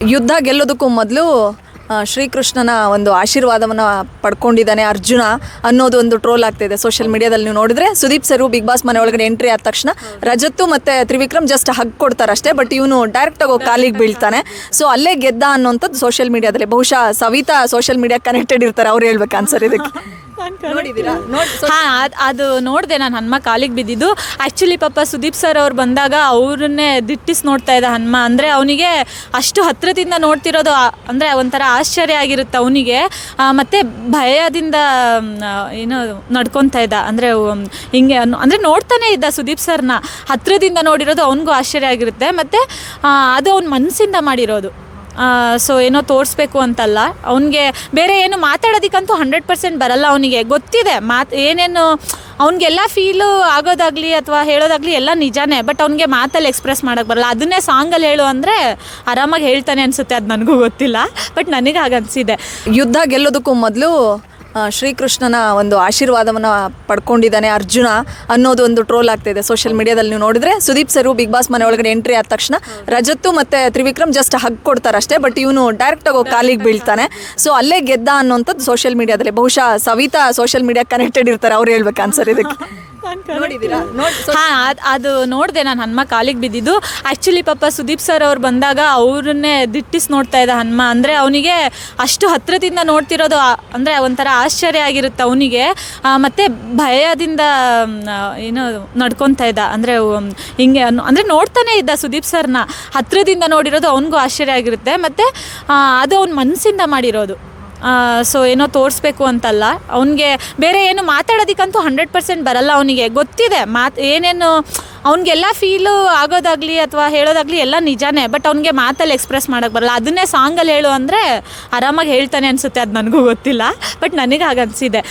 ಯುದ್ಧ ಗೆಲ್ಲೋದಕ್ಕೂ ಮೊದಲು ಶ್ರೀಕೃಷ್ಣನ ಒಂದು ಆಶೀರ್ವಾದವನ್ನು ಪಡ್ಕೊಂಡಿದ್ದಾನೆ ಅರ್ಜುನ ಅನ್ನೋದು ಒಂದು ಟ್ರೋಲ್ ಆಗ್ತಿದೆ ಸೋಷಿಯಲ್ ಮೀಡಿಯಾದಲ್ಲಿ. ನೀವು ನೋಡಿದ್ರೆ ಸುದೀಪ್ ಸರ್ ಬಿಗ್ ಬಾಸ್ ಮನೆ ಒಳಗಡೆ ಎಂಟ್ರಿ ಆದ ತಕ್ಷಣ ರಜತ್ತು ಮತ್ತು ತ್ರಿವಿಕ್ರಮ್ ಜಸ್ಟ್ ಹಗ್ ಕೊಡ್ತಾರೆ ಅಷ್ಟೇ, ಬಟ್ ಇವನು ಡೈರೆಕ್ಟಾಗಿ ಹೋಗಿ ಕಾಲಿಗೆ ಬೀಳ್ತಾನೆ. ಸೊ ಅಲ್ಲೇ ಗೆದ್ದ ಅನ್ನೋಂಥದ್ದು ಸೋಷಿಯಲ್ ಮೀಡಿಯಾದಲ್ಲಿ. ಬಹುಶಃ ಸವಿತಾ ಸೋಷಿಯಲ್ ಮೀಡಿಯಾ ಕನೆಕ್ಟೆಡ್ ಇರ್ತಾರೆ, ಅವ್ರು ಹೇಳ್ಬೇಕು ಆನ್ಸರ್ ಇದಕ್ಕೆ. ನೋಡಿದ್ದೀರಾ? ಅದು ನೋಡಿದೆ ನಾನು. ಹನುಮ ಕಾಲಿಗೆ ಬಿದ್ದಿದ್ದು ಆ್ಯಕ್ಚುಲಿ ಪಾಪ ಸುದೀಪ್ ಸರ್ ಅವ್ರು ಬಂದಾಗ ಅವ್ರನ್ನೇ ದಿಟ್ಟಿಸಿ ನೋಡ್ತಾ ಇದ್ದ ಹನುಮ. ಅಂದರೆ ಅವನಿಗೆ ಅಷ್ಟು ಹತ್ತಿರದಿಂದ ನೋಡ್ತಿರೋದು ಅಂದರೆ ಒಂಥರ ಆಶ್ಚರ್ಯ ಆಗಿರುತ್ತೆ ಅವನಿಗೆ. ಮತ್ತು ಭಯದಿಂದ ಏನು ನಡ್ಕೊತಾ ಇದ್ದ, ಅಂದರೆ ಹಿಂಗೆ ಅಂದರೆ ನೋಡ್ತಾನೆ ಇದ್ದ ಸುದೀಪ್ ಸರ್ನ ಹತ್ತಿರದಿಂದ ನೋಡಿರೋದು ಅವನಿಗೂ ಆಶ್ಚರ್ಯ ಆಗಿರುತ್ತೆ. ಮತ್ತು ಅದು ಅವ್ನ ಮನಸ್ಸಿಂದ ಮಾಡಿರೋದು. ಸೊ ಏನೋ ತೋರಿಸ್ಬೇಕು ಅಂತಲ್ಲ, ಅವನಿಗೆ ಬೇರೆ ಏನು ಮಾತಾಡೋದಕ್ಕಂತೂ 100% ಬರಲ್ಲ. ಅವನಿಗೆ ಗೊತ್ತಿದೆ ಏನೇನು ಅವ್ನಿಗೆಲ್ಲ ಫೀಲು ಆಗೋದಾಗಲಿ ಅಥವಾ ಹೇಳೋದಾಗಲಿ ಎಲ್ಲ ನಿಜಾನೇ, ಬಟ್ ಅವ್ನಿಗೆ ಮಾತಲ್ಲಿ ಎಕ್ಸ್ಪ್ರೆಸ್ ಮಾಡೋಕ್ಕೆ ಬರಲ್ಲ. ಅದನ್ನೇ ಸಾಂಗಲ್ಲಿ ಹೇಳು ಅಂದರೆ ಆರಾಮಾಗಿ ಹೇಳ್ತಾನೆ ಅನಿಸುತ್ತೆ. ಅದು ನನಗೂ ಗೊತ್ತಿಲ್ಲ, ಬಟ್ ನನಗೆ ಹಾಗೆ ಅನಿಸಿದೆ. ಯುದ್ಧ ಗೆಲ್ಲೋದಕ್ಕೂ ಮೊದಲು ಶ್ರೀಕೃಷ್ಣನ ಒಂದು ಆಶೀರ್ವಾದವನ್ನು ಪಡ್ಕೊಂಡಿದ್ದಾನೆ ಅರ್ಜುನ ಅನ್ನೋದು ಒಂದು ಟ್ರೋಲ್ ಆಗ್ತಿದೆ ಸೋಷಿಯಲ್ ಮೀಡಿಯಾದಲ್ಲಿ. ನೀವು ನೋಡಿದ್ರೆ ಸುದೀಪ್ ಸರ್ ಬಿಗ್ ಬಾಸ್ ಮನೆ ಒಳಗಡೆ ಎಂಟ್ರಿ ಆದ ತಕ್ಷಣ ರಜತ್ತು ಮತ್ತು ತ್ರಿವಿಕ್ರಮ್ ಜಸ್ಟ್ ಹಗ್ ಕೊಡ್ತಾರೆ ಅಷ್ಟೇ, ಬಟ್ ಇವನು ಡೈರೆಕ್ಟಾಗಿ ಹೋಗಿ ಕಾಲಿಗೆ ಬೀಳ್ತಾನೆ. ಸೊ ಅಲ್ಲೇ ಗೆದ್ದ ಅನ್ನೋಂಥದ್ದು ಸೋಷಿಯಲ್ ಮೀಡಿಯಾದಲ್ಲಿ. ಬಹುಶಃ ಸವಿತಾ ಸೋಷಿಯಲ್ ಮೀಡಿಯಾ ಕನೆಕ್ಟೆಡ್ ಇರ್ತಾರೆ, ಅವ್ರು ಹೇಳ್ಬೇಕು ಆನ್ಸರ್ ಇದಕ್ಕೆ. ನೋಡಿದ್ದೀರಾ? ಅದು ನೋಡಿದೆ ನಾನು. ಹನುಮ ಕಾಲಿಗೆ ಬಿದ್ದಿದ್ದು ಆ್ಯಕ್ಚುಲಿ ಪಾಪ ಸುದೀಪ್ ಸರ್ ಅವ್ರು ಬಂದಾಗ ಅವ್ರನ್ನೇ ದಿಟ್ಟಿಸಿ ನೋಡ್ತಾ ಇದ್ದ ಹನುಮ. ಅಂದರೆ ಅವನಿಗೆ ಅಷ್ಟು ಹತ್ತಿರದಿಂದ ನೋಡ್ತಿರೋದು ಅಂದರೆ ಒಂಥರ ಆಶ್ಚರ್ಯ ಆಗಿರುತ್ತೆ ಅವನಿಗೆ. ಮತ್ತು ಭಯದಿಂದ ಏನು ನಡ್ಕೊತಾ ಇದ್ದ, ಅಂದರೆ ಹಿಂಗೆ ಅಂದರೆ ನೋಡ್ತಾನೆ ಇದ್ದ ಸುದೀಪ್ ಸರ್ನ ಹತ್ತಿರದಿಂದ ನೋಡಿರೋದು ಅವನಿಗೂ ಆಶ್ಚರ್ಯ ಆಗಿರುತ್ತೆ. ಮತ್ತು ಅದು ಅವ್ನ ಮನಸ್ಸಿಂದ ಮಾಡಿರೋದು. ಸೊ ಏನೋ ತೋರಿಸ್ಬೇಕು ಅಂತಲ್ಲ, ಅವನಿಗೆ ಬೇರೆ ಏನು ಮಾತಾಡೋದಕ್ಕಂತೂ 100% ಬರಲ್ಲ. ಅವನಿಗೆ ಗೊತ್ತಿದೆ ಏನೇನು ಅವ್ನಿಗೆಲ್ಲ ಫೀಲು ಆಗೋದಾಗಲಿ ಅಥವಾ ಹೇಳೋದಾಗಲಿ ಎಲ್ಲ ನಿಜಾನೇ, ಬಟ್ ಅವ್ನಿಗೆ ಮಾತಲ್ಲಿ ಎಕ್ಸ್ಪ್ರೆಸ್ ಮಾಡೋಕ್ಕೆ ಬರಲ್ಲ. ಅದನ್ನೇ ಸಾಂಗಲ್ಲಿ ಹೇಳು ಅಂದರೆ ಆರಾಮಾಗಿ ಹೇಳ್ತಾನೆ ಅನಿಸುತ್ತೆ. ಅದು ನನಗೂ ಗೊತ್ತಿಲ್ಲ, ಬಟ್ ನನಗೆ ಹಾಗೆ ಅನಿಸಿದೆ.